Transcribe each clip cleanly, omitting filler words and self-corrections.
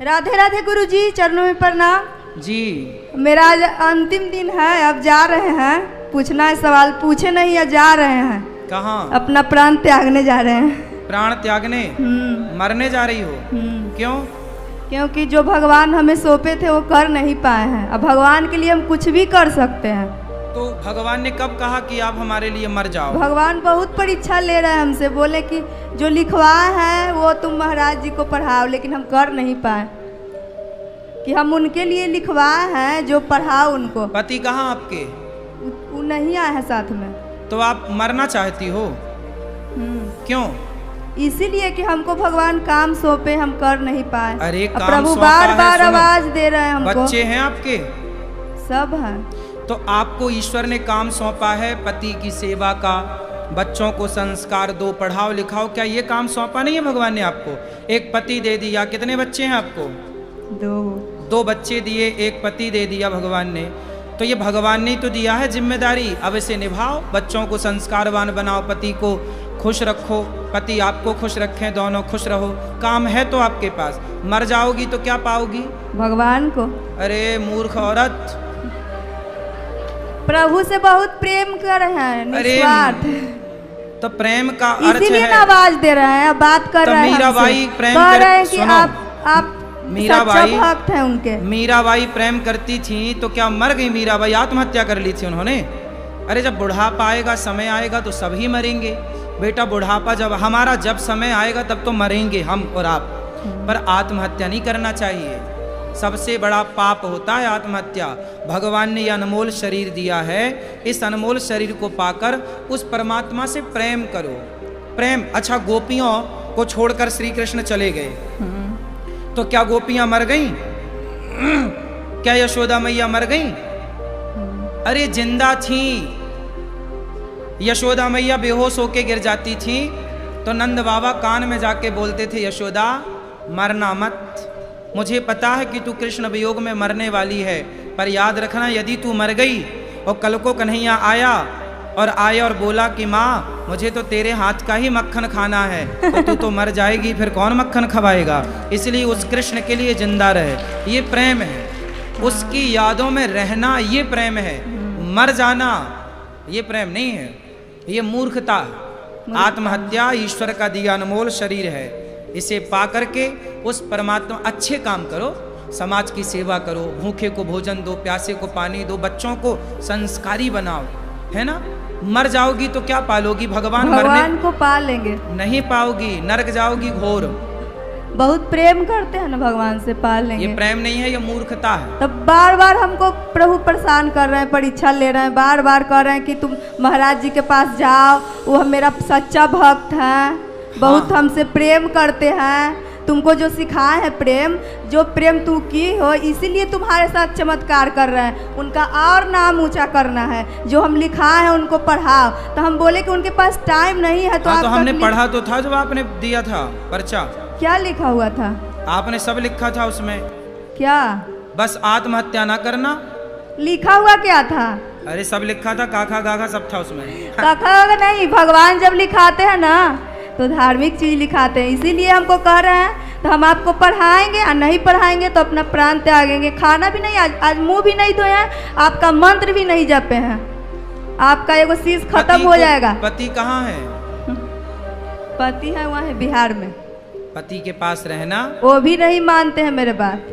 राधे राधे गुरुजी, चरणों में प्रणाम जी। मेरा आज अंतिम दिन है, अब जा रहे हैं। पूछना है सवाल, पूछे नहीं या जा रहे हैं? कहाँ? अपना प्राण त्यागने जा रहे हैं। प्राण त्यागने? मरने जा रही हो? क्यों? क्योंकि जो भगवान हमें सौंपे थे वो कर नहीं पाए हैं। अब भगवान के लिए हम कुछ भी कर सकते हैं। तो भगवान ने कब कहा कि आप हमारे लिए मर जाओ? भगवान बहुत परीक्षा ले रहे हैं हमसे, बोले कि जो लिखवाए हैं वो तुम महाराज जी को पढ़ाओ, लेकिन हम कर नहीं पाए कि हम उनके लिए लिखवाए हैं जो पढ़ाओ उनको। पति कहाँ आपके? वो नहीं आए हैं साथ में। तो आप मरना चाहती हो? क्यों? इसीलिए कि हमको भगवान काम सौंपे, हम कर नहीं पाए। अरे काम प्रभु सौंपा बार है, बार सुनो। आवाज दे रहे हैं हमको। बच्चे हैं आपके? सब हैं। तो आपको ईश्वर ने काम सौंपा है पति की सेवा का, बच्चों को संस्कार दो, पढ़ाओ लिखाओ। क्या ये काम सौंपा नहीं है भगवान ने आपको? एक पति दे दिया। कितने बच्चे हैं आपको? दो बच्चे दिए, एक पति दे दिया भगवान ने। तो ये भगवान ने तो दिया है जिम्मेदारी, अब इसे निभाओ। बच्चों को संस्कारवान बनाओ, पति को खुश रखो, पति आपको खुश रखें, दोनों खुश रहो। काम है तो आपके पास। मर जाओगी तो क्या पाओगी? भगवान को। अरे मूर्ख औरत, प्रभु से बहुत प्रेम कर रहे हैं, निस्वार्थ। तो प्रेम का अर्थ इसीलिए है। ना आवाज दे रहे हैं, बात कर तो रहे हैं। मीराबाई प्रेम कह कर- रहे हैं कि सुनो, आप मीराबाई सच्चा भक्त हैं उनके। मीराबाई प्रेम करती थी तो क्या मर गई मीराबाई? आत्महत्या कर ली थी उन्होंने? अरे जब बुढ़ापा आएगा, समय आएगा तो सभी मरेंगे बेटा। बुढ़ापा जब समय आएगा तब तो मरेंगे हम और आप, पर आत्महत्या नहीं करना चाहिए। सबसे बड़ा पाप होता है आत्महत्या। भगवान ने यह अनमोल शरीर दिया है, इस अनमोल शरीर को पाकर उस परमात्मा से प्रेम करो। प्रेम। अच्छा, गोपियों को छोड़कर श्री कृष्ण चले गए, तो क्या गोपियां मर गईं? क्या यशोदा मैया मर गईं? अरे जिंदा थी। यशोदा मैया बेहोश होके गिर जाती थी तो नंद बाबा कान में जाके बोलते थे, यशोदा मरना मत, मुझे पता है कि तू कृष्ण वियोग में मरने वाली है, पर याद रखना यदि तू मर गई और कल को कन्हैया आया और बोला कि माँ मुझे तो तेरे हाथ का ही मक्खन खाना है, तो तू तो मर जाएगी, फिर कौन मक्खन खवाएगा? इसलिए उस कृष्ण के लिए जिंदा रहे। ये प्रेम है, उसकी यादों में रहना ये प्रेम है। मर जाना ये प्रेम नहीं है, ये मूर्खता। आत्महत्या ईश्वर का दिया अनमोल शरीर है, इसे पा करके उस परमात्मा अच्छे काम करो, समाज की सेवा करो, भूखे को भोजन दो, प्यासे को पानी दो, बच्चों को संस्कारी बनाओ, है ना? मर जाओगी तो क्या पालोगी? भगवान को पालेंगे नहीं पाओगी, नरक जाओगी घोर। बहुत प्रेम करते हैं ना भगवान से, पाल लेंगे। ये प्रेम नहीं है, ये मूर्खता है। तब बार बार हमको प्रभु परेशान कर रहे हैं, परीक्षा ले रहे हैं, बार बार कह रहे हैं कि तुम महाराज जी के पास जाओ, वो मेरा सच्चा भक्त है, बहुत हमसे प्रेम करते हैं, तुमको जो सिखाए है प्रेम, जो प्रेम तू की हो, इसीलिए तुम्हारे साथ चमत्कार कर रहे हैं। उनका और नाम ऊंचा करना है, जो हम लिखाए हैं उनको पढ़ाओ। तो हम बोले कि उनके पास टाइम नहीं है। तो तो हमने पढ़ा तो था जब आपने दिया था पर्चा। क्या लिखा हुआ था? आपने सब लिखा था उसमें। क्या? बस आत्महत्या ना करना। लिखा हुआ क्या था? अरे सब लिखा था, काखा गाखा सब था उसमें। काखा नहीं, भगवान जब लिखाते हैं ना तो धार्मिक चीज लिखाते हैं, इसीलिए हमको कह रहे हैं। तो हम आपको पढ़ाएंगे और नहीं पढ़ाएंगे तो अपना प्राण त्यागेंगे। खाना भी नहीं, आज मुंह भी नहीं धोए हैं, आपका मंत्र भी नहीं जपे हैं, आपका एगो चीज खत्म हो जाएगा। पति कहाँ है? पति है वहाँ है बिहार में। पति के पास रहना। वो भी नहीं मानते हैं मेरे बात,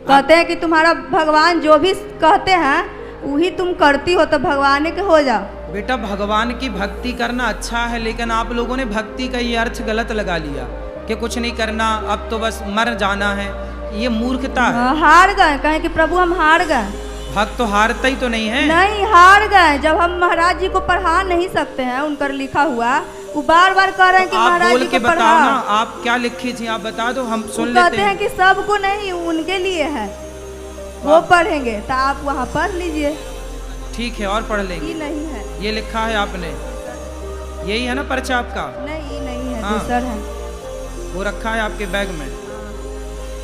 कहते हैं कि तुम्हारा भगवान जो भी कहते हैं वही तुम करती हो, तो भगवान के हो जाओ। बेटा भगवान की भक्ति करना अच्छा है, लेकिन आप लोगों ने भक्ति का ये अर्थ गलत लगा लिया कि कुछ नहीं करना, अब तो बस मर जाना है। ये मूर्खता है। हार गए, कहें कि प्रभु हम हार गए। भक्त तो हारता ही तो नहीं है। नहीं, हार गए। जब हम महाराज जी को पढ़ा नहीं सकते हैं, उनका लिखा हुआ, वो बार बार कह रहे हैं कि महाराज जी को बताओ ना, आप क्या लिखी थी, आप बता दो, हम सुन लेते हैं। कहते हैं कि सबको नहीं, उनके लिए है, वो पढ़ेंगे, तो आप वहाँ पढ़ लीजिए। ठीक है, और पढ़ लेंगे। नहीं है, ये लिखा है आपने, यही है ना पर्चा आपका? नहीं नहीं है, हाँ। दूसर है, वो रखा है आपके बैग में,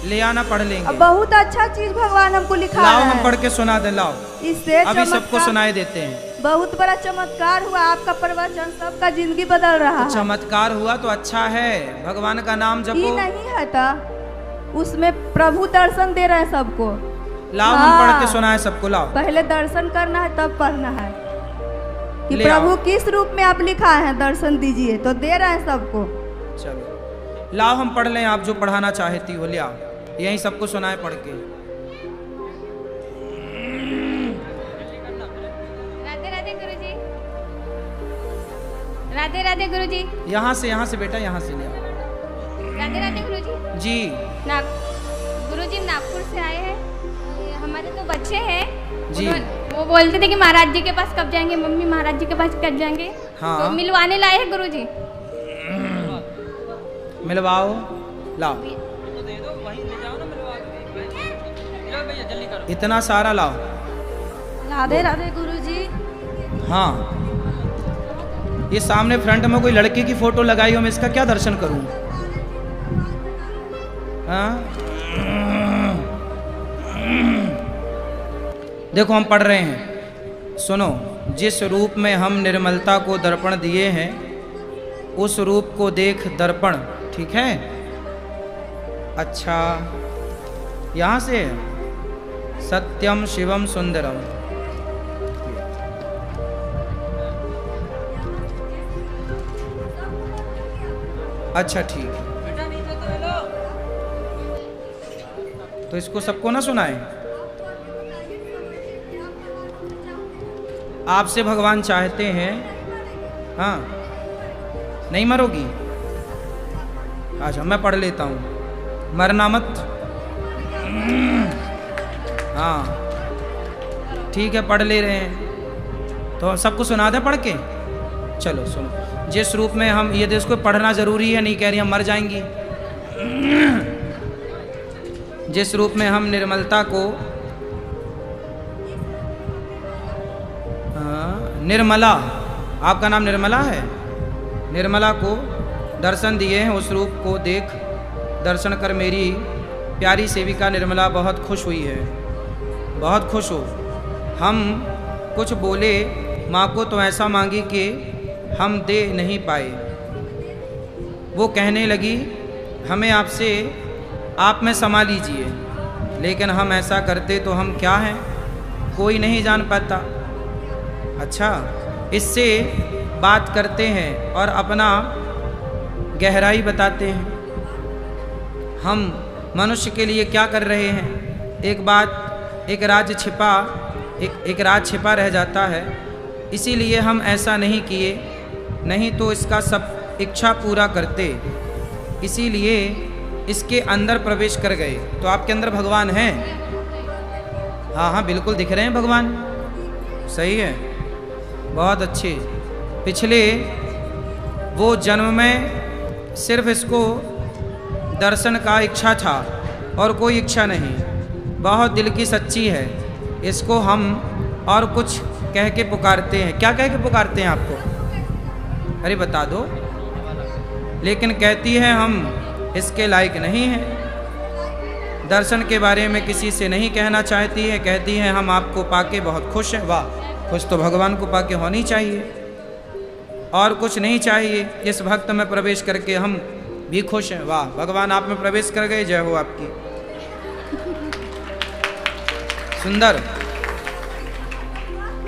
ले आना, पढ़ लेंगे। बहुत अच्छा चीज भगवान हमको लिखा लाओ, है। हम पढ़ के सुना दे, लाओ, इससे अभी सबको सुनाए देते हैं। बहुत बड़ा चमत्कार हुआ आपका प्रवचन, सबका जिंदगी बदल रहा है। चमत्कार हुआ तो अच्छा है, भगवान का नाम जपो। नहीं है तो उसमें प्रभु दर्शन दे रहे हैं सबको। लाओ हम पढ़ के सुनाए सबको, लाओ। पहले दर्शन करना है तब पढ़ना है कि ले प्रभु आओ। किस रूप में आप लिखा है, दर्शन दीजिए, तो दे रहे हैं सबको। चलो लाओ हम पढ़ लें, आप जो पढ़ाना चाहती हो ले आओ, यहीं सबको सुनाए पढ़ के। राधे राधे गुरुजी, राधे राधे गुरुजी, यहाँ से बेटा, यहाँ से ले आओ। राधे राधे गुरुजी। जी गुरुजी नागपुर से आए हैं, हमारे तो बच्चे हैं जी। वो बोलते थे कि महाराज जी के पास कब जाएंगे, मम्मी महाराज जी के पास कब जाएंगे। हाँ। तो मिलवाने लाए हैं गुरुजी। मिलवाओ, लाओ इतना सारा लाओ। राधे राधे गुरुजी। हाँ, ये सामने फ्रंट में कोई लड़के की फोटो लगाई हो, मैं इसका क्या दर्शन करूं? हाँ? देखो हम पढ़ रहे हैं, सुनो। जिस रूप में हम निर्मलता को दर्पण दिए हैं, उस रूप को देख दर्पण, ठीक है? अच्छा, यहाँ से सत्यम शिवम सुंदरम। अच्छा ठीक है, तो इसको सबको ना सुनाए। आपसे भगवान चाहते हैं, हाँ नहीं मरोगी? अच्छा मैं पढ़ लेता हूँ, मरना मत। हाँ ठीक है, पढ़ ले रहे हैं तो सबको सुना दे पढ़ के। चलो सुनो। जिस रूप में हम, ये इसको पढ़ना जरूरी है, नहीं कह रही हम मर जाएंगी। जिस रूप में हम निर्मलता को, निर्मला, आपका नाम निर्मला है, निर्मला को दर्शन दिए हैं, उस रूप को देख दर्शन कर मेरी प्यारी सेविका निर्मला बहुत खुश हुई है, बहुत खुश हो। हम कुछ बोले, माँ को तो ऐसा मांगी कि हम दे नहीं पाए। वो कहने लगी हमें आपसे, आप में समा लीजिए, लेकिन हम ऐसा करते तो हम क्या हैं, कोई नहीं जान पाता। अच्छा, इससे बात करते हैं और अपना गहराई बताते हैं। हम मनुष्य के लिए क्या कर रहे हैं? एक बात, एक राज छिपा रह जाता है, इसीलिए हम ऐसा नहीं किए, नहीं तो इसका सब इच्छा पूरा करते, इसीलिए इसके अंदर प्रवेश कर गए। तो आपके अंदर भगवान हैं? हाँ हाँ बिल्कुल दिख रहे हैं भगवान, सही है, बहुत अच्छे। पिछले वो जन्म में सिर्फ इसको दर्शन का इच्छा था और कोई इच्छा नहीं, बहुत दिल की सच्ची है। इसको हम और कुछ कह के पुकारते हैं। क्या कह के पुकारते हैं आपको? अरे बता दो। लेकिन कहती है हम इसके लायक नहीं हैं, दर्शन के बारे में किसी से नहीं कहना चाहती है, कहती है हम आपको पाके बहुत खुश हैं। वाह, खुश तो भगवान को पाके होनी चाहिए, और कुछ नहीं चाहिए। इस भक्त में प्रवेश करके हम भी खुश हैं। वाह, भगवान आप में प्रवेश कर गए, जय हो आपकी। सुंदर।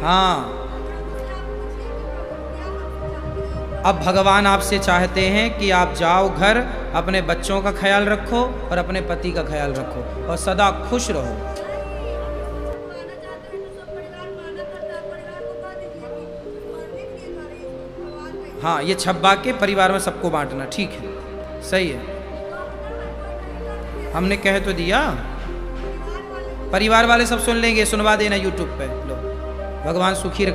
हाँ, अब भगवान आपसे चाहते हैं कि आप जाओ घर, अपने बच्चों का ख्याल रखो और अपने पति का ख्याल रखो और सदा खुश रहो। हाँ, ये छब्बा के परिवार में सबको बांटना, ठीक है, सही है। हमने कह तो दिया, परिवार वाले सब सुन लेंगे, सुनवा देना यूट्यूब पे। लो, भगवान सुखी रखे।